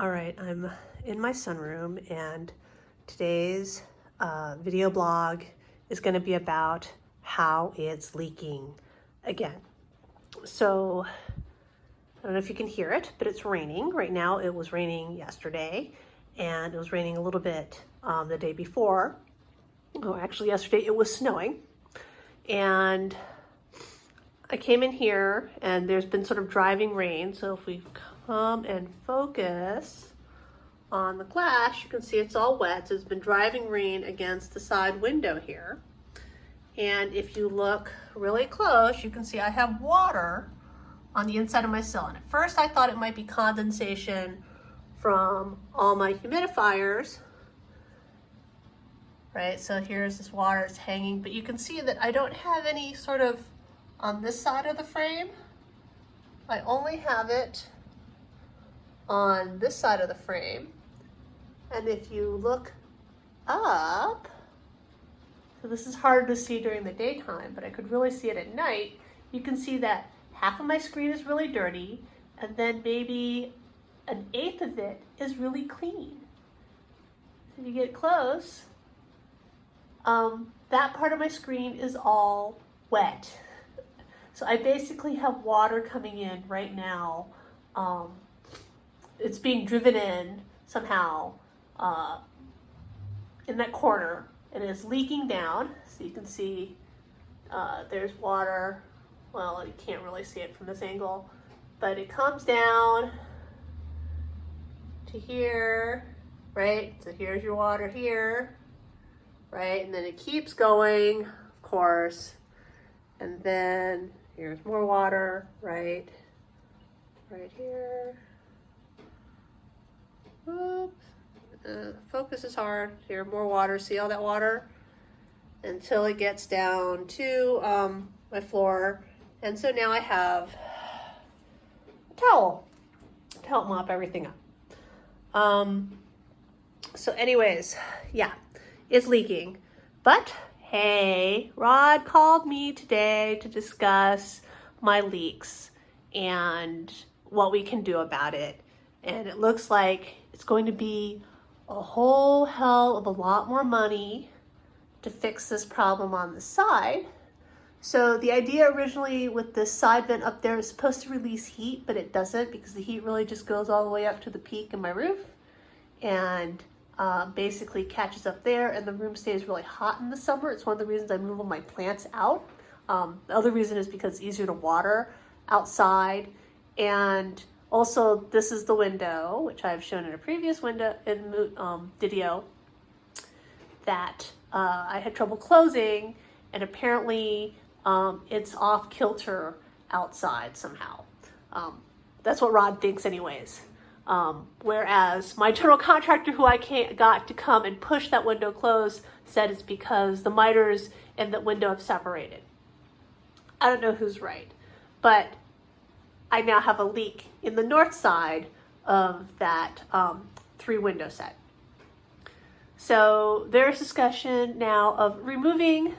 All right, I'm in my sunroom, and today's video blog is going to be about how it's leaking again. So I don't know if you can hear it, but it's raining right now. It was raining yesterday, and it was raining a little bit the day before. Oh, actually yesterday it was snowing, and I came in here and there's been sort of driving rain. So if we come and focus on the glass, you can see it's all wet. So it's been driving rain against the side window here. And if you look really close, you can see I have water on the inside of my sill. And at first I thought it might be condensation from all my humidifiers, right? So here's this water, it's hanging, but you can see that I don't have any sort of on this side of the frame. I only have it on this side of the frame. And if you look up, so this is hard to see during the daytime, but I could really see it at night. You can see that half of my screen is really dirty, and then maybe an eighth of it is really clean. So if you get close, that part of my screen is all wet. So I basically have water coming in right now. It's being driven in somehow in that corner, and it's leaking down. So you can see there's water. Well, you can't really see it from this angle, but it comes down to here, right? So here's your water here, right? And then it keeps going, of course. And then here's more water, right? Right here. Oops. Focus is hard. Here, more water. See all that water? Until it gets down to my floor. And so now I have a towel to help mop everything up. So anyways, yeah, it's leaking. But hey, Rod called me today to discuss my leaks and what we can do about it. And it looks like it's going to be a whole hell of a lot more money to fix this problem on the side. So the idea originally with this side vent up there is supposed to release heat, but it doesn't, because the heat really just goes all the way up to the peak in my roof and basically catches up there, and the room stays really hot in the summer. It's one of the reasons I'm moving my plants out. The other reason is because it's easier to water outside. And also, this is the window, which I've shown in a previous video, that I had trouble closing, and apparently it's off kilter outside somehow. That's what Rod thinks anyways. Whereas my general contractor, who I got to come and push that window closed, said it's because the miters and the window have separated. I don't know who's right, but I now have a leak in the north side of that 3-window set. So there's discussion now of removing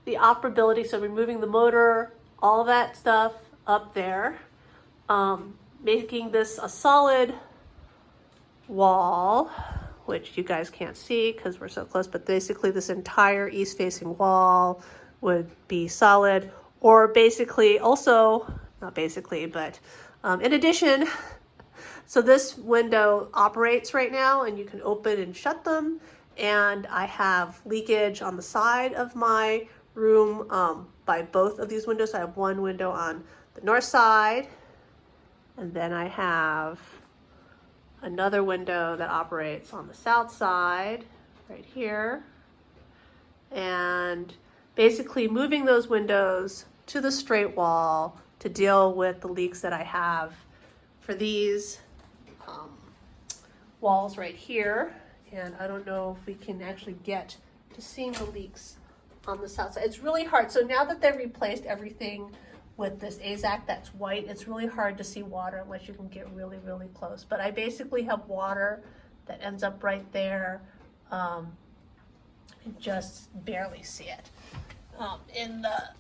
the operability, so removing the motor, all that stuff up there, making this a solid wall, which you guys can't see because we're so close, but basically this entire east-facing wall would be solid, or basically also, not basically, but in addition, so this window operates right now and you can open and shut them, and I have leakage on the side of my room by both of these windows. I have one window on the north side, and then I have another window that operates on the south side right here. And basically moving those windows to the straight wall to deal with the leaks that I have for these walls right here. And I don't know if we can actually get to seeing the leaks on the south side. It's really hard. So now that they've replaced everything with this AZAC that's white, it's really hard to see water unless you can get really, really close. But I basically have water that ends up right there. And just barely see it. In the,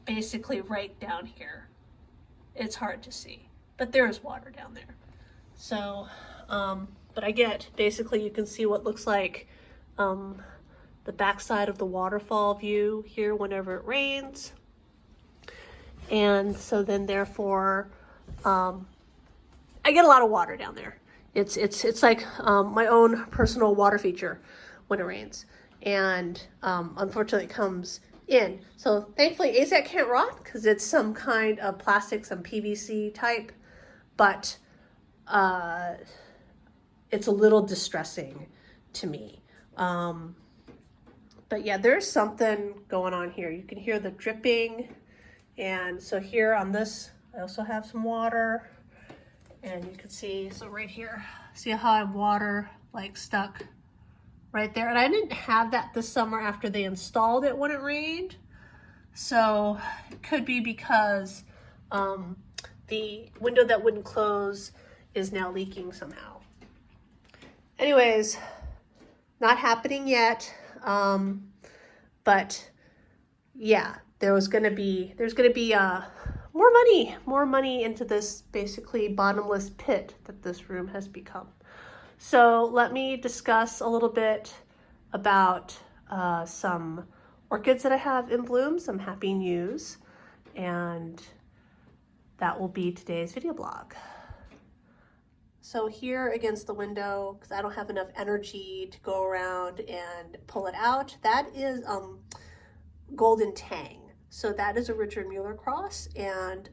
basically right down here. It's hard to see, but there is water down there. So, but I get, basically you can see what looks like the backside of the waterfall view here whenever it rains. And so then therefore, I get a lot of water down there. It's like my own personal water feature when it rains. And unfortunately it comes in. So thankfully AZAC can't rot because it's some kind of plastic, some PVC type, but it's a little distressing to me. But yeah, there's something going on here. You can hear the dripping. And so here on this, I also have some water. And you can see, so right here, see how I have water like stuck right there. And I didn't have that this summer after they installed it when it rained. So it could be because the window that wouldn't close is now leaking somehow. Anyways, not happening yet. But yeah, there's gonna be more money into this basically bottomless pit that this room has become. So let me discuss a little bit about some orchids that I have in bloom, some happy news, and that will be today's video blog. So here against the window, because I don't have enough energy to go around and pull it out, that is Golden Tang. So that is a Richard Mueller cross, and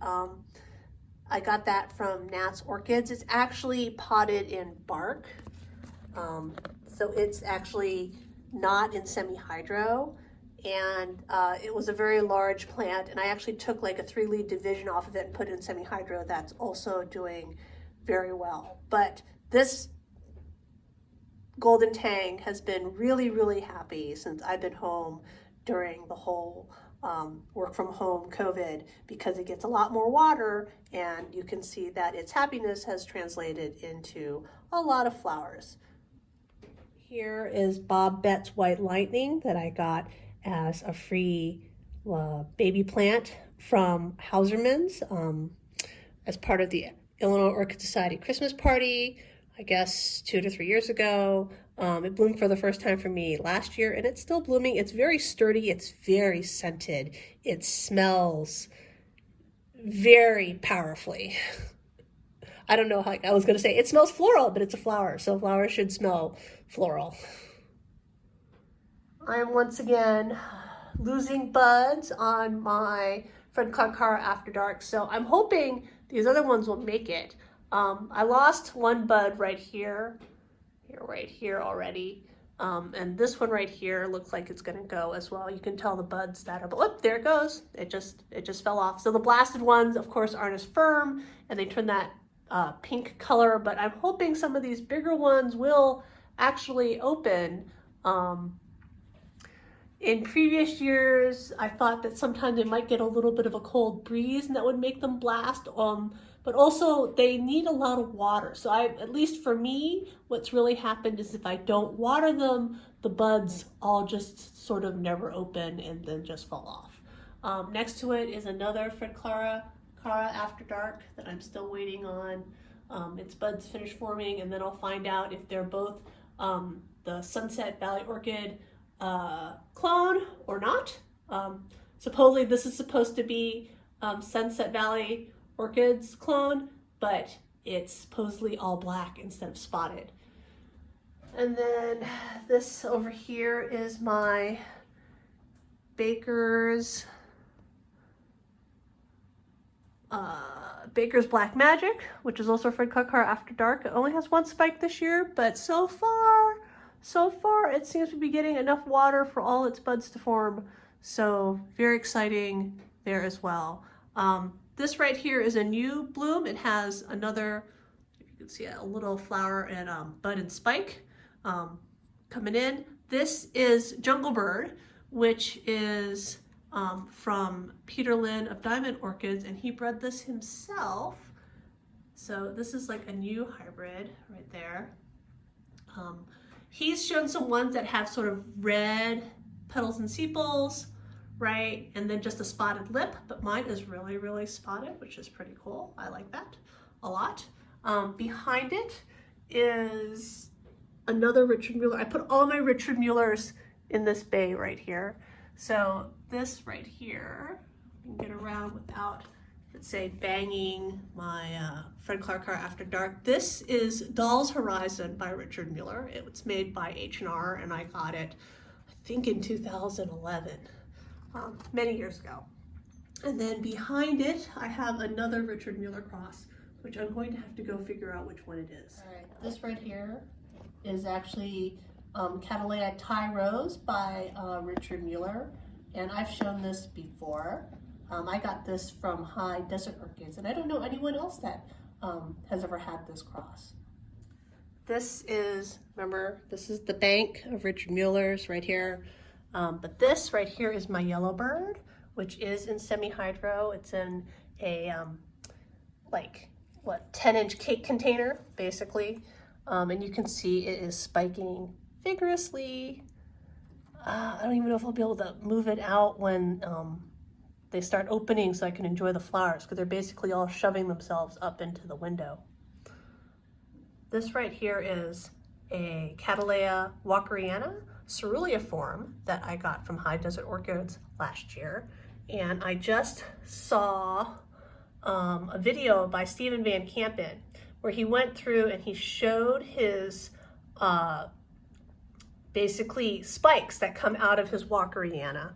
I got that from Nat's Orchids. It's actually potted in bark, so it's actually not in semi-hydro, and it was a very large plant, and I actually took like a 3-lead division off of it and put it in semi-hydro. That's also doing very well. But this Golden Tang has been really, really happy since I've been home during the whole work from home COVID, because it gets a lot more water, and you can see that its happiness has translated into a lot of flowers. Here is Bob Betts White Lightning that I got as a free baby plant from Hauserman's as part of the Illinois Orchid Society Christmas party, I guess 2 to 3 years ago. It bloomed for the first time for me last year, and it's still blooming. It's very sturdy. It's very scented. It smells very powerfully. I don't know how I was going to say it smells floral, but it's a flower, so flowers should smell floral. I am once again losing buds on my Fred Kakara After Dark, so I'm hoping these other ones will make it. I lost one bud right here already. And this one right here looks like it's gonna go as well. You can tell the buds that are, oh, there it goes. It just fell off. So the blasted ones, of course, aren't as firm, and they turn that pink color, but I'm hoping some of these bigger ones will actually open. In previous years, I thought that sometimes they might get a little bit of a cold breeze and that would make them blast. But also they need a lot of water. So at least for me, what's really happened is if I don't water them, the buds all just sort of never open and then just fall off. Next to it is another Fred Kakara After Dark that I'm still waiting on. Its buds finish forming, and then I'll find out if they're both the Sunset Valley Orchid clone or not. Supposedly this is supposed to be Sunset Valley Orchids clone, but it's supposedly all black instead of spotted. And then this over here is my Baker's Black Magic, which is also Fred Kakara After Dark. It only has one spike this year, but so far it seems to be getting enough water for all its buds to form. So very exciting there as well. This right here is a new bloom. It has another, you can see a little flower and bud and spike coming in. This is Jungle Bird, which is from Peter Lynn of Diamond Orchids, and he bred this himself. So this is like a new hybrid right there. He's shown some ones that have sort of red petals and sepals, right? And then just a spotted lip, but mine is really, really spotted, which is pretty cool. I like that a lot. Behind it is another Richard Mueller. I put all my Richard Muellers in this bay right here. So this right here, you can get around without, let's say, banging my Fred Clark car after dark. This is Doll's Horizon by Richard Mueller. It was made by H&R, and I got it, I think, in 2011, many years ago. And then behind it, I have another Richard Mueller cross, which I'm going to have to go figure out which one it is. All right, this right here is actually Catalina Thai Rose by Richard Mueller, and I've shown this before. I got this from High Desert Orchids, and I don't know anyone else that has ever had this cross. This is, remember, this is the bank of Richard Mueller's right here, but this right here is my Yellowbird, which is in semi-hydro. It's in a like, what, 10-inch cake container, basically. And you can see it is spiking vigorously. I don't even know if I'll be able to move it out when they start opening so I can enjoy the flowers, because they're basically all shoving themselves up into the window. This right here is a Cattleya walkeriana ceruleaform that I got from High Desert Orchids last year. And I just saw a video by Stephen Van Campen where he went through and he showed his basically spikes that come out of his walkeriana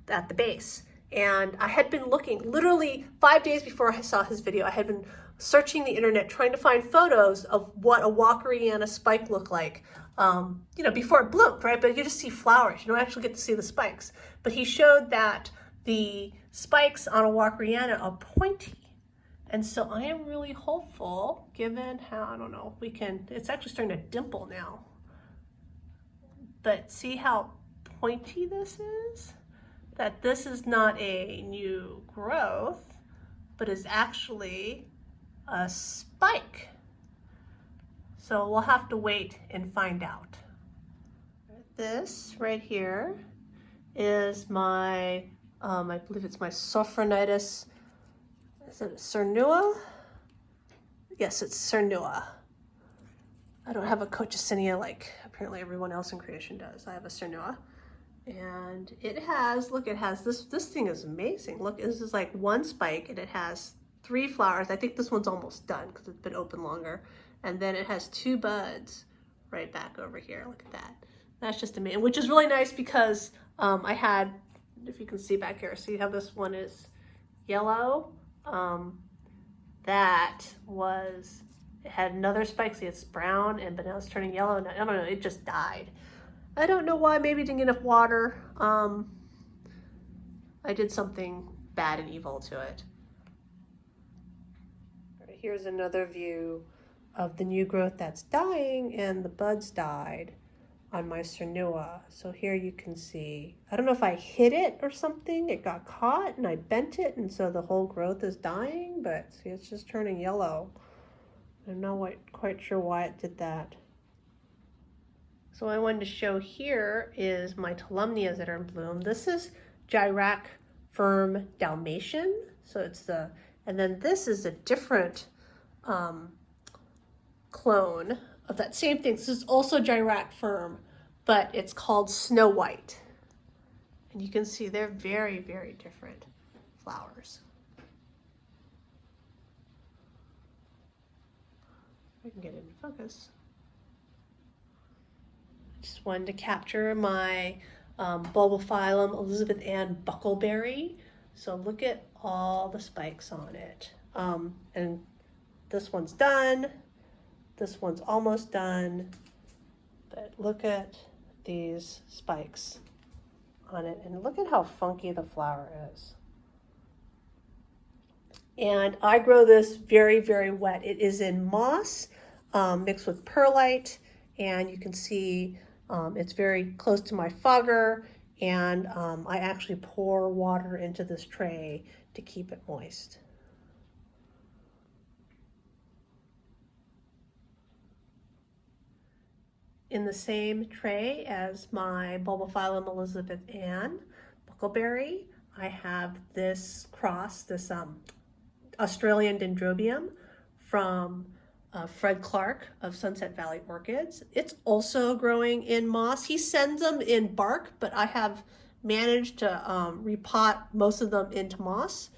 at the base. And I had been looking, literally 5 days before I saw his video, I had been searching the internet trying to find photos of what a walkeriana spike looked like, you know, before it bloomed, right? But you just see flowers, you don't actually get to see the spikes. But he showed that the spikes on a walkeriana are pointy. And so I am really hopeful, given how, I don't know, it's actually starting to dimple now. But see how pointy this is? That this is not a new growth, but is actually a spike. So we'll have to wait and find out. This right here is my, I believe it's my Sophronitis, is it Cernua? Yes, it's Cernua. I don't have a Cochicinia like apparently everyone else in creation does. I have a Cernua. And it has, look, it has this thing is amazing. Look, this is like one spike and it has 3 flowers. I think this one's almost done because it's been open longer. And then it has 2 buds right back over here. Look at that. That's just amazing, which is really nice because I had, if you can see back here, see how this one is yellow? That was, it had another spike, see it's brown, but now it's turning yellow, and I don't know, it just died. I don't know why, maybe it didn't get enough water. I did something bad and evil to it. All right, here's another view of the new growth that's dying, and the buds died on my Cernua. So here you can see, I don't know if I hit it or something, it got caught and I bent it, and so the whole growth is dying, but see, it's just turning yellow. I'm not quite sure why it did that. So what I wanted to show here is my Tolumnias that are in bloom. This is Gyrac Firm Dalmatian. So it's the, and then this is a different clone of that same thing. This is also Gyrac Firm, but it's called Snow White. And you can see they're very, very different flowers. I can get it in focus. Just wanted to capture my Bulbophyllum Elizabeth Ann Buckleberry. So look at all the spikes on it. And this one's done. This one's almost done. But look at these spikes on it. And look at how funky the flower is. And I grow this very, very wet. It is in moss mixed with perlite. And you can see it's very close to my fogger, and I actually pour water into this tray to keep it moist. In the same tray as my Bulbophyllum Elizabeth Ann Buckleberry, I have this cross, this Australian Dendrobium from Fred Clark of Sunset Valley Orchids. It's also growing in moss. He sends them in bark, but I have managed to repot most of them into moss.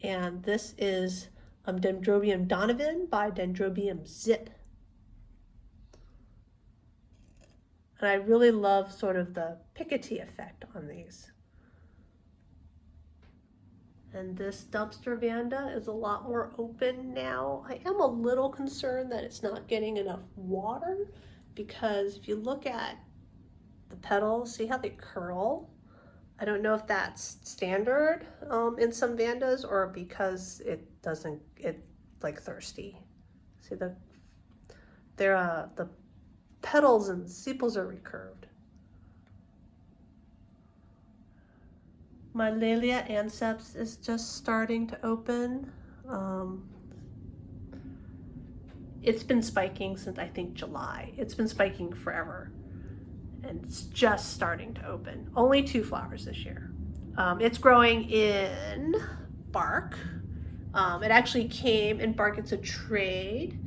And this is Dendrobium Donovan by Dendrobium Zip. And I really love sort of the pickety effect on these. And this dumpster vanda is a lot more open now. I am a little concerned that it's not getting enough water, because if you look at the petals, see how they curl? I don't know if that's standard in some vandas, or because it's like thirsty. See the petals and sepals are recurved. My Laelia anceps is just starting to open. It's been spiking since I think July. It's been spiking forever, and it's just starting to open. Only 2 flowers this year. It's growing in bark. It actually came in bark. It's a trade,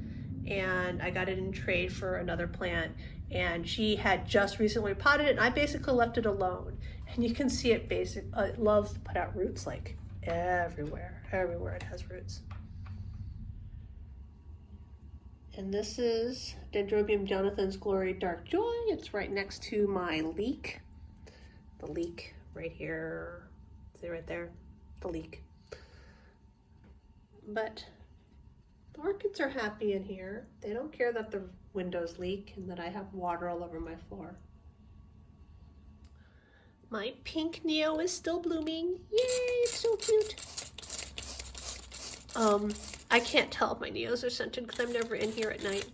and I got it in trade for another plant, and she had just recently potted it, and I basically left it alone. And you can see it it loves to put out roots like everywhere. Everywhere it has roots. And this is Dendrobium Jonathan's Glory Dark Joy. It's right next to my leek. The leek right here. See right there? The leek. But the orchids are happy in here. They don't care that the windows leak and that I have water all over my floor. My pink Neo is still blooming. Yay, it's so cute. I can't tell if my Neos are scented because I'm never in here at night.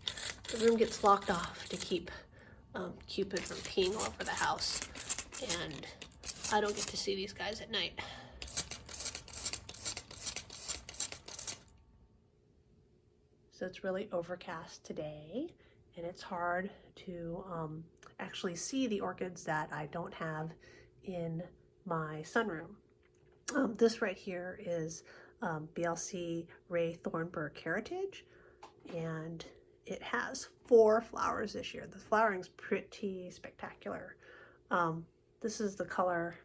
The room gets locked off to keep Cupid from peeing all over the house. And I don't get to see these guys at night. So it's really overcast today, and it's hard to actually see the orchids that I don't have in my sunroom. This right here is BLC Ray Thornburg Heritage, and it has 4 flowers this year. The flowering's pretty spectacular. This is the color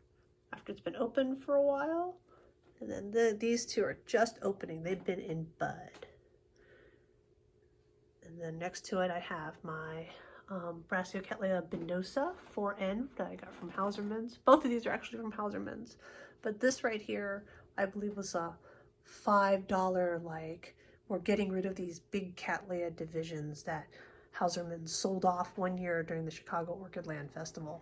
after it's been open for a while, and then these 2 are just opening. They've been in bud. And then next to it I have my Brassiocattleya binosa 4N that I got from Hausermann's. Both of these are actually from Hausermann's, but this right here I believe was a $5, like, we're getting rid of these big Cattleya divisions that Hausermann's sold off one year during the Chicago Orchid Land Festival.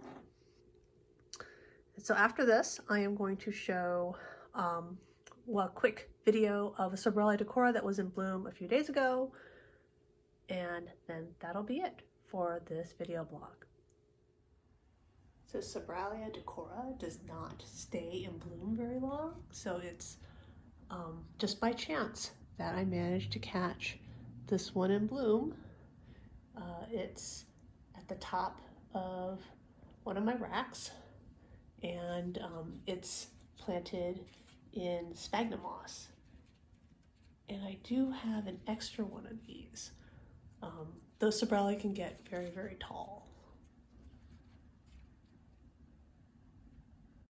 And so after this I am going to show a quick video of a Sobralia decora that was in bloom a few days ago, and then that'll be it for this video blog. So Sobralia decora does not stay in bloom very long, so it's just by chance that I managed to catch this one in bloom. It's at the top of one of my racks, and it's planted in sphagnum moss. And I do have an extra one of these. Those Sobralia can get very, very tall.